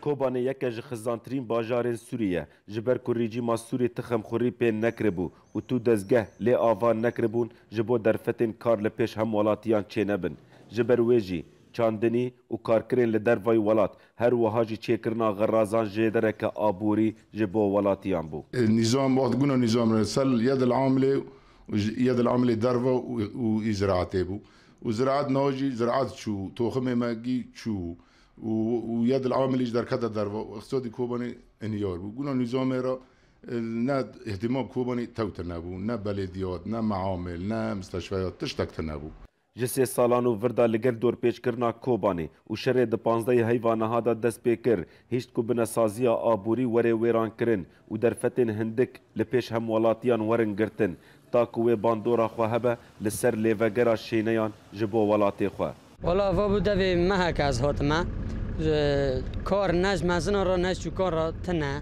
Kobanê yeke ji xizantirîn bajarên Sûriye ji ber ku rejîma Sûrî tixemxurî pê nekiribû û tu dezgeh lê ava nekiribûn ji bo derfetên kar li pêş hem welatiyan çênebin. Ji ber wê jî çandinî û karkirên li dervayê welat her wiha jî çêkirina xerazan jê dereke aborî ji bo welatiyan bû. النظام وقت قلنا نظام سل يد العامله يد العامله درفه وزراعته بو وزراعه نوجي زراعه شو توخم ماجي شو ويد العامله در كذا درفه اقتصادي كوباني انيار بو قلنا نظام را نا اهتمام كوباني توتر نبو نا بلديات نا معامل نا مستشفيات تشتكت نبو Ji sê salan û vir da li gel dorpêçkirina Kobanê û şerê di 15 heyvana da dest pê kir hîşt ku binesaziya aborî were wêrankirin û derfetên hindik li pêş hem welatiyan werin girtin ta ku wê bandora xwe hebe li ser lêvegera şêneyan ji bo welatê xwe. Wala va bu devê mehek ez hatime kar nej mezina ra nej çûkan ra tune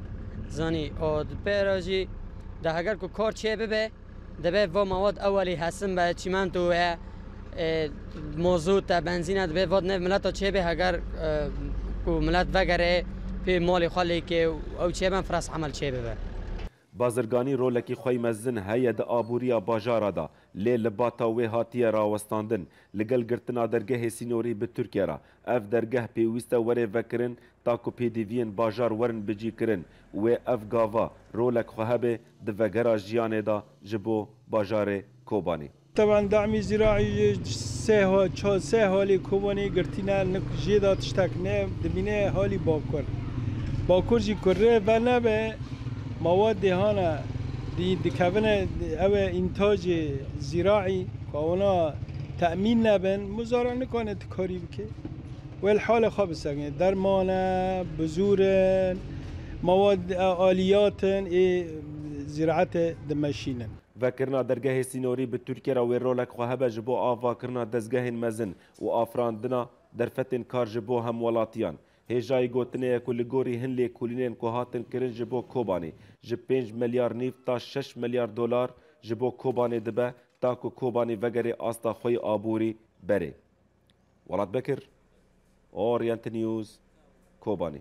zanî o pêra jî de heger ku kar çê bibe dibe va mawad ewelî hesin be çîmento ye موضوع تا بنزین به واد نه ملت چه به اگر کو ملت وگره په مال خالی که او چه من فرس عمل چه به بازرگانی رولکی خوی مزن هيا د ابوریا بازار دا لی لباتا و هاتیه راوستاندن لگل گرتنا درگه سینوری به ترکیه را اف درگه پیوسته وره وکرن تا کو پی دی وین بازار ورن بجی کرن و اف گاوا رولک خوهبه د وگرا جیانه دا جبو بازار کوبانی. طبعا دعم زراعي سه حالي كوباني قرتينا جيدا تشتكنا دبينا حالي باكر جي كره ونا به مواد دهانا دي دكابنا او انتاج زراعي كونا تأمين نبن مزارع نكونه تكاري بكي والحال خواب ساقين درمانه بزورن مواد آليات زراعت دمشينن وکرنا درگاه سینوری به ترکیه را ویرولک خواهبه جبو آوا کرنا دزگاه مزن و آفراندنا درفتن کار جبو هم ولاتیان. هجای گوتنه کلگوری هنلی کلینین که هاتن کرن جبو کوبانی. جب 5 میلیارد نیف تا 6 میلیارد دلار جبو کوبانی دبه تا که کوبانی وگری آستا خوی آبوری بره. ولاد بکر، اورینت نیوز، کوبانی.